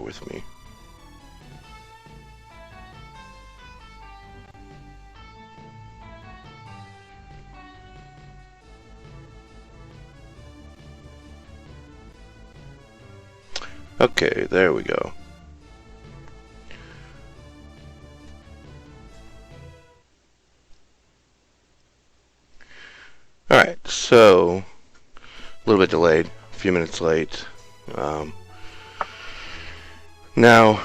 with me. Okay, there we go. Alright, so a little bit delayed, a few minutes late. Now,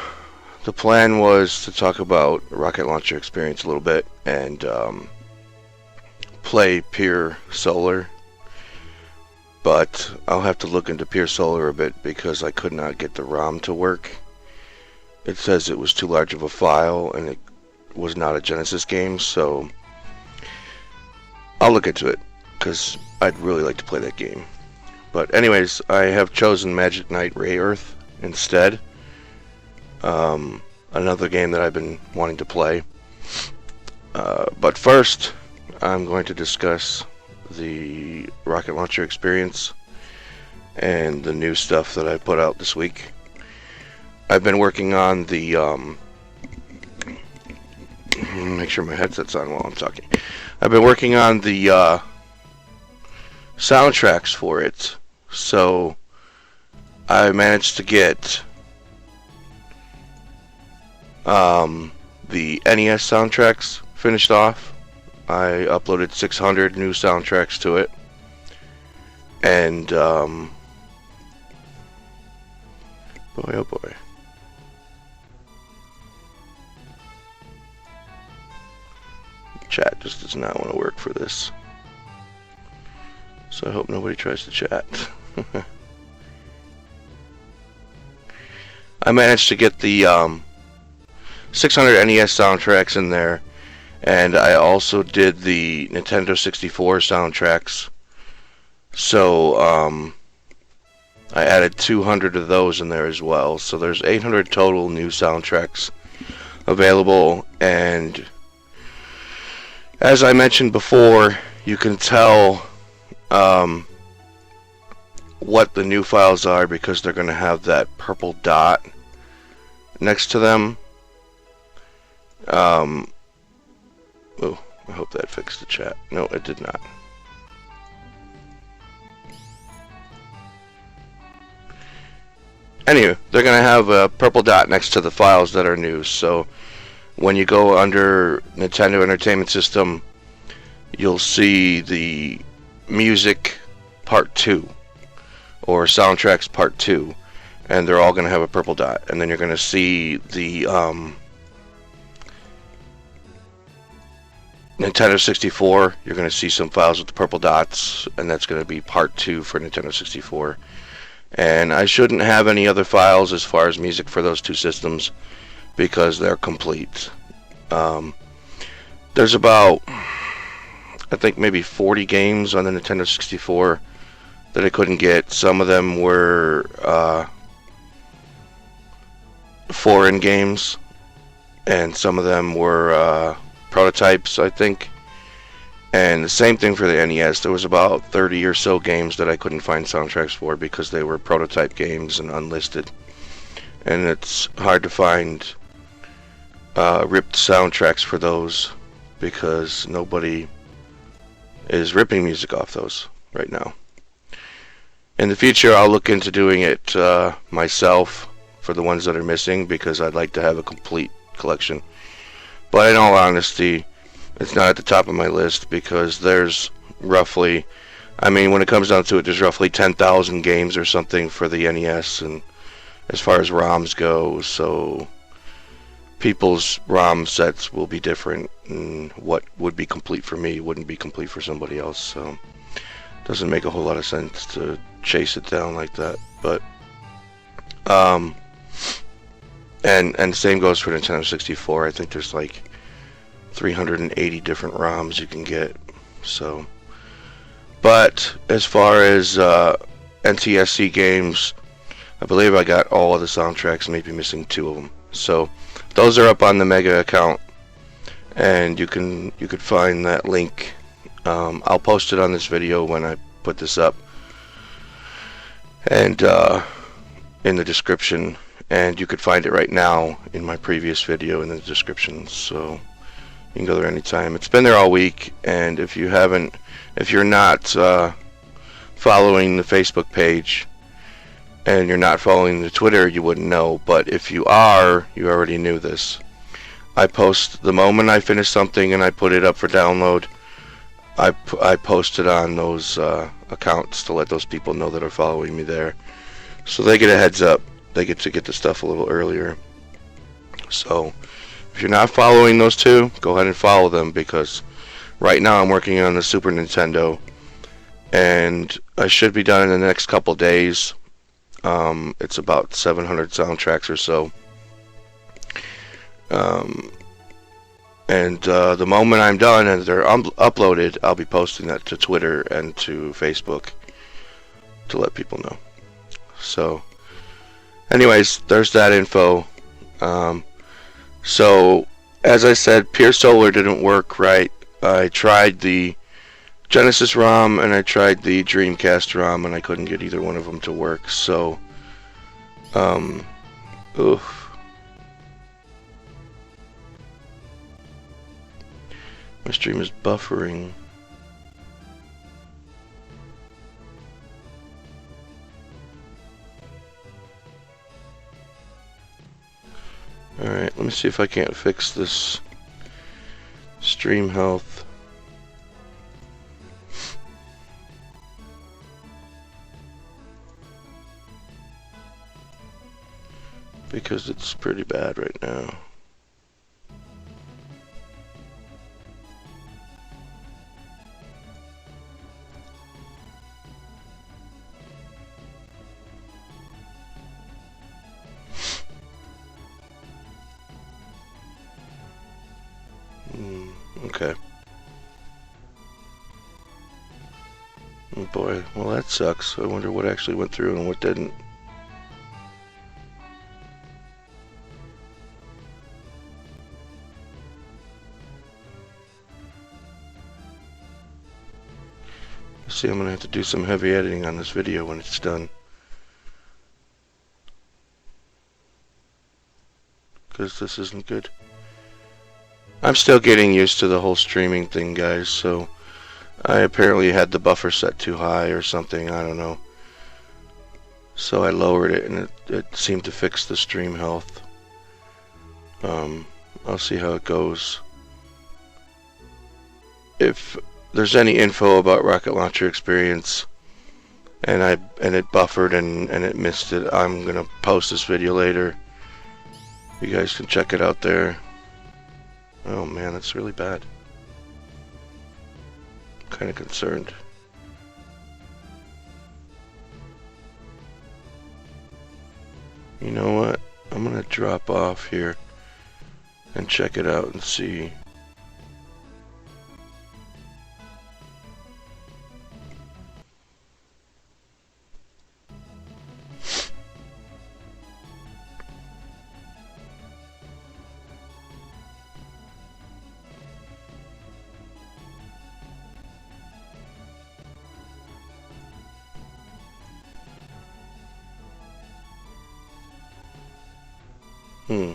the plan was to talk about RocketLauncher Experience a little bit and play Pure Solar, but I'll have to look into Pure Solar a bit because I could not get the ROM to work. It says it was too large of a file and it was not a Genesis game, so I'll look into it because I'd really like to play that game. But anyways, I have chosen Magic Knight Ray Earth instead. Another game that I've been wanting to play. But first, I'm going to discuss the RocketLauncher Experience and the new stuff that I put out this week. I've been working on the make sure my headset's on while I'm talking. I've been working on the soundtracks for it, so I managed to get the NES soundtracks finished off. I uploaded 600 new soundtracks to it, and boy oh boy, chat just does not want to work for this, so I hope nobody tries to chat. I managed to get the 600 NES soundtracks in there, and I also did the Nintendo 64 soundtracks, so I added 200 of those in there as well, so there's 800 total new soundtracks available. And as I mentioned before, you can tell what the new files are because they're going to have that purple dot next to them. Oh, I hope that fixed the chat. No, it did not. Anyway, they're going to have a purple dot next to the files that are new, so when you go under Nintendo Entertainment System, you'll see the Music Part 2 or Soundtracks Part 2, and they're all going to have a purple dot. And then you're going to see the Nintendo 64, you're going to see some files with the purple dots, and that's going to be Part 2 for Nintendo 64. And I shouldn't have any other files as far as music for those two systems because they're complete. There's about, I think, maybe 40 games on the Nintendo 64 that I couldn't get. Some of them were foreign games, and some of them were prototypes, I think. And the same thing for the NES. There was about 30 or so games that I couldn't find soundtracks for because they were prototype games and unlisted. And it's hard to find ripped soundtracks for those because nobody is ripping music off those right now. In the future, I'll look into doing it myself for the ones that are missing because I'd like to have a complete collection. But in all honesty, it's not at the top of my list because there's roughly, I mean, when it comes down to it, there's roughly 10,000 games or something for the NES, and as far as ROMs go, so people's ROM sets will be different, and what would be complete for me wouldn't be complete for somebody else, so it doesn't make a whole lot of sense to chase it down like that. But and the same goes for Nintendo 64. I think there's like 380 different ROMs you can get. So, but as far as NTSC games, I believe I got all of the soundtracks, maybe missing 2 of them. So those are up on the Mega account, and you could find that link. I'll post it on this video when I put this up, and in the description and you could find it right now in my previous video in the description, so you can go there anytime. It's been there all week, and if you're not following the Facebook page and you're not following the Twitter, you wouldn't know, but if you are, you already knew this. I post the moment I finish something and I put it up for download. I post it on those accounts to let those people know that are following me there, so they get a heads up. They get to get the stuff a little earlier. So if you're not following those two, go ahead and follow them, because right now I'm working on the Super Nintendo, and I should be done in the next couple days. It's about 700 soundtracks or so. The moment I'm done and they're uploaded, I'll be posting that to Twitter and to Facebook to let people know. So anyways, there's that info. So as I said, Pure Solar didn't work right. I tried the Genesis ROM and I tried the Dreamcast ROM, and I couldn't get either one of them to work. So oof. My stream is buffering. Alright, let me see if I can't fix this stream health. Because it's pretty bad right now. Okay. Oh boy, well that sucks. I wonder what actually went through and what didn't. See, I'm gonna have to do some heavy editing on this video when it's done, because this isn't good. I'm still getting used to the whole streaming thing, guys, so I apparently had the buffer set too high or something, I don't know. So I lowered it and it seemed to fix the stream health. I'll see how it goes. If there's any info about RocketLauncher Experience and it buffered and it missed it, I'm gonna post this video later. You guys can check it out there. Oh man, that's really bad. I'm kind of concerned. You know what? I'm gonna drop off here and check it out and see. Hmm.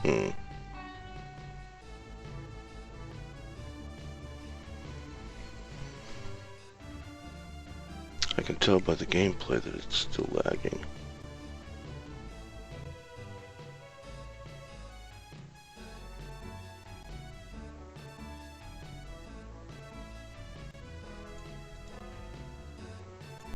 Hmm. I can tell by the gameplay that it's still lagging.